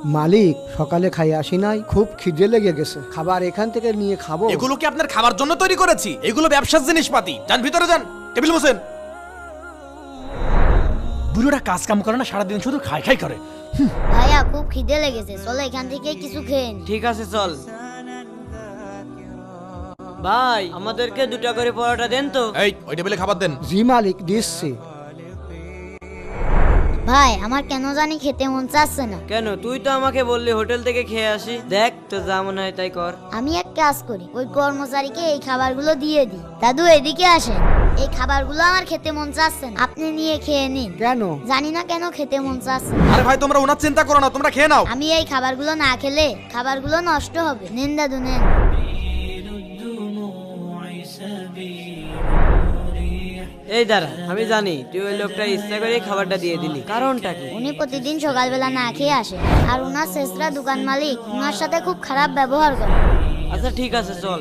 মালিক, সকালে খাই আসি নাই, খুব খিদে লেগে গেছে, খাবার এখান থেকে নিয়ে খাবো? এগুলো কি আপনার খাবার জন্য তৈরি করেছি? এগুলো ব্যবসার জিনিসপাতি। যান ভিতরে যান, টেবিল বসেন। বুড়োটা কাজ কাম করে না, সারাদিন শুধু খাই খাই করে। ভাইয়া খুব খিদে লেগেছে, চলো এখান থেকে কিছু খেয়ে নি। ঠিক আছে চল। ভাই আমাদেরকে 2টা করে পরোটা দেন তো। এই ওই টেবিলে খাবার দেন। জি মালিক, দিচ্ছি। ভাই আমার কেন জানি খেতে মন চাচ্ছে না। কেন? তুই তো আমাকে বললি হোটেল থেকে খেয়ে আসি। দেখ তো যা মনে হয় তাই কর। আমি এক কাজ করি, ওই কর্মচারীকে এই খাবারগুলো দিয়ে দিই। দাদু এদিকে আসেন, এই খাবারগুলো আমার খেতে মন চাচ্ছে না, আপনি নিয়ে খেয়ে নিন। কেন? জানি না কেন খেতে মন চাচ্ছে না। আরে ভাই তোমরা ওনার চিন্তা করো না, তোমরা খেয়ে নাও। আমি এই খাবারগুলো না খেলে খাবারগুলো নষ্ট হবে। নিন দাদু নেন। এই দাঁড়া, আমি জানি তুই ওই লোকটা ইচ্ছা করে খাবারটা দিয়ে দিলি। কারণটা কি? উনি প্রতিদিন সকালবেলা না খেয়ে আসে, আর উনার শেষরা দোকান মালিক উনার সাথে খুব খারাপ ব্যবহার করে। আচ্ছা ঠিক আছে চল।